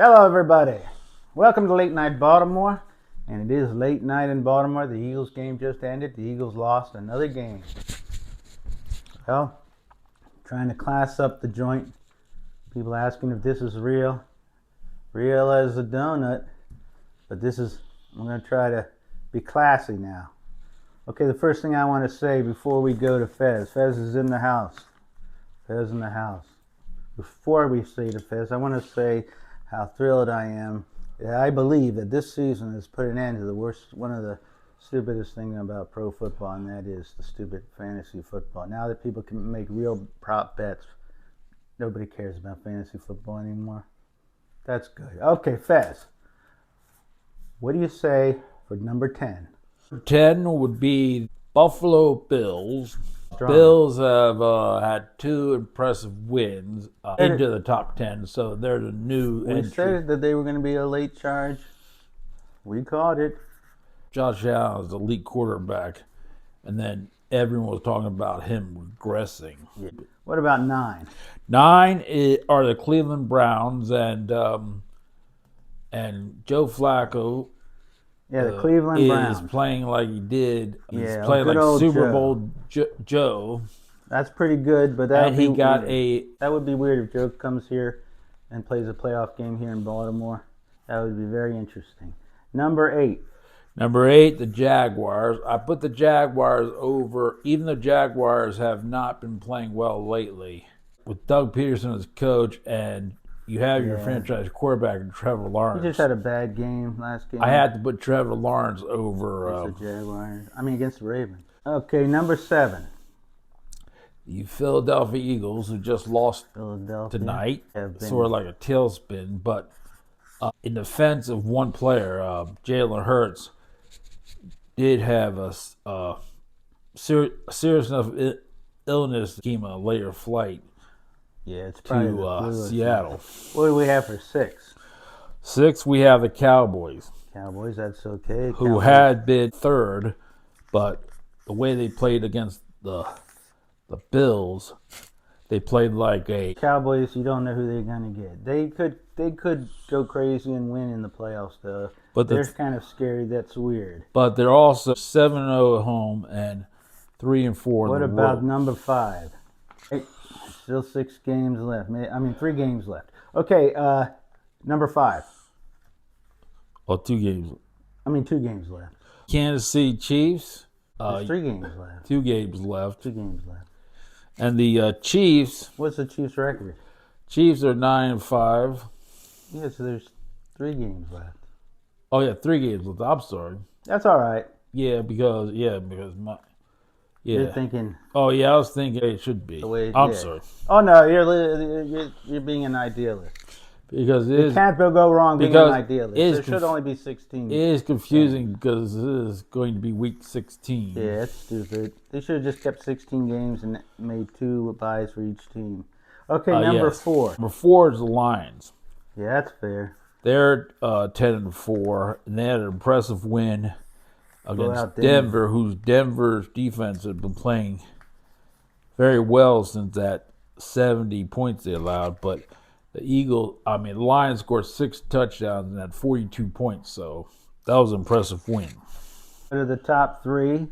Hello, everybody. Welcome to Late Night Baltimore. And it is late night in Baltimore. The Eagles game just ended. The Eagles lost another game. Well, trying to class up the joint. People asking if this is real. Real as a donut. But I'm going to try to be classy now. Okay, the first thing I want to say before we go to Fez. Fez is in the house. Fez in the house. Before we say to Fez, I want to say how thrilled I am. I believe that this season has put an end to one of the stupidest things about pro football, and that is the stupid fantasy football. Now that people can make real prop bets, nobody cares about fantasy football anymore. That's good. Okay, Fez, what do you say for number 10? 10 would be Buffalo Bills. Strong. Bills have had two impressive wins into the top 10, so they're the new We entry. said that they were going to be a late charge. We caught it. Josh Allen is the elite quarterback, and then everyone was talking about him regressing. Yeah. What about 9? 9 are the Cleveland Browns, and Joe Flacco. Yeah, the Cleveland Browns. Is playing like he did. He's playing like old Super Joe. Bowl Joe. That's pretty good, but that would be weird if Joe comes here and plays a playoff game here in Baltimore. That would be very interesting. Number 8. Number 8, the Jaguars. I put the Jaguars over, even though Jaguars have not been playing well lately. With Doug Peterson as coach, and you have your franchise quarterback, Trevor Lawrence. He just had a bad game last game. I had to put Trevor Lawrence over against the Jaguars. Against the Ravens. Okay, number 7. The Philadelphia Eagles, who just lost tonight. Sort of like a tailspin, but in defense of one player, Jalen Hurts did have a serious enough illness to keep a later flight. Yeah, it's probably to Seattle. What do we have for 6? 6, we have the Cowboys. Cowboys, that's okay. Who had been third, but the way they played against the Bills, they played like a Cowboys. You don't know who they're gonna get. They could go crazy and win in the playoffs, though. But they're kind of scary. That's weird. But they're also 7-0 at home and 3-4. What about number 5? Still 6 games left. 3 games left. Okay, number 5. Oh, 2 games. 2 games left. Kansas City Chiefs. There's 3 games left. 2 games left. 2 games left. And the Chiefs. What's the Chiefs' record? Chiefs are 9-5. Yeah, so there's 3 games left. Oh yeah, 3 games left. I'm sorry. That's all right. Yeah, because You're thinking. Oh yeah, I was thinking it should be. I'm sorry. Oh no, you're being an idealist. Because you can't go wrong being an idealist. There should only be 16. It is confusing because this is going to be week 16. Yeah, it's stupid. They should have just kept 16 games and made 2 buys for each team. Okay, number 4. Number 4 is the Lions. Yeah, that's fair. They're 10-4, and they had an impressive win against Denver, whose Denver's defense had been playing very well since that 70 points they allowed. But the Lions scored 6 touchdowns and had 42 points, so that was an impressive win. What are the top 3?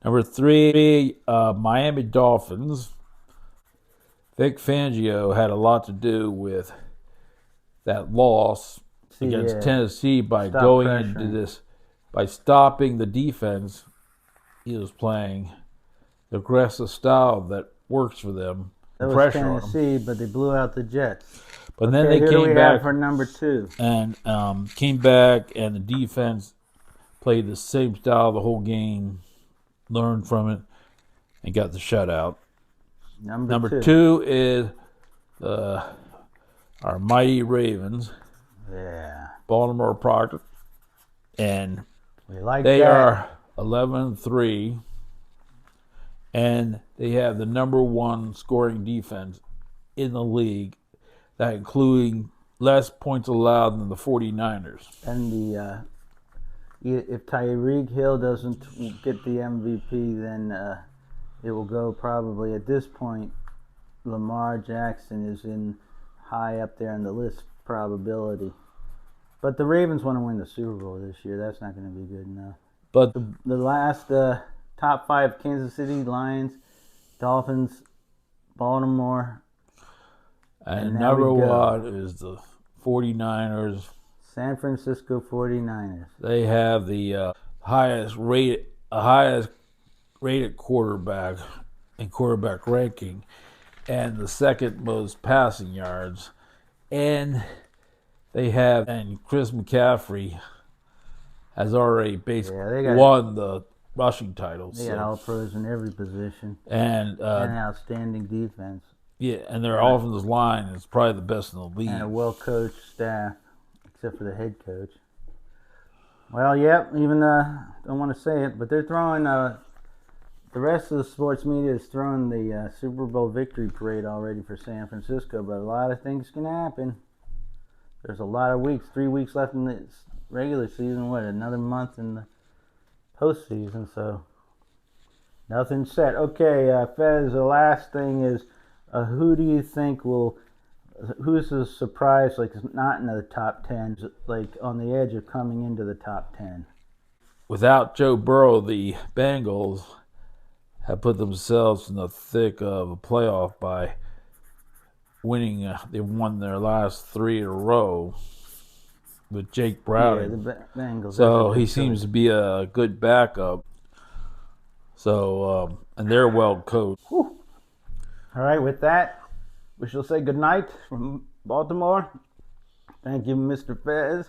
Number 3, Miami Dolphins. Vic Fangio had a lot to do with that loss against Tennessee by by stopping the defense. He was playing the aggressive style that works for them. That was Tennessee, but they blew out the Jets. But then they came back for number 2, and came back, and the defense played the same style the whole game, learned from it, and got the shutout. Number 2 is our mighty Ravens. Yeah. Baltimore Proctor. And they are 11-3. And they have the number 1 scoring defense in the league, that including less points allowed than the 49ers. And if Tyreek Hill doesn't get the MVP, then it will go probably at this point. Lamar Jackson is in high up there on the list probability. But the Ravens want to win the Super Bowl this year. That's not going to be good enough. But The last top 5: Kansas City, Lions, Dolphins, Baltimore. and now we number go. 1 is the 49ers. San Francisco 49ers. They have the highest rated quarterback in quarterback ranking, and the second most passing yards. And Chris McCaffrey has already basically won the rushing title. They got all pros in every position. And an outstanding defense. Yeah, and their offensive line is probably the best in the league. And a well-coached staff, except for the head coach. Well, yep, even don't want to say it, but they're throwing, the rest of the sports media is throwing the Super Bowl victory parade already for San Francisco, but a lot of things can happen. There's a lot of weeks, 3 weeks left in the regular season, another month in the postseason, so nothing's set. Okay, Fez, the last thing is, who do you think who's a surprise, like not in the top 10, like on the edge of coming into the top 10? Without Joe Burrow, the Bengals have put themselves in the thick of a playoff by winning. They won their last 3 in a row with Jake Browning. Yeah, the Bengals. So he seems to be a good backup. So, and they're well coached. Whew. All right, with that, we shall say goodnight from Baltimore. Thank you, Mr. Fez.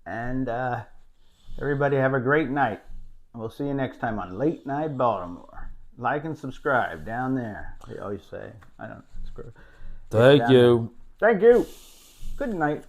And everybody have a great night. We'll see you next time on Late Night Baltimore. Like and subscribe down there. They always say. I don't know. Thank you. Thank you. Good night.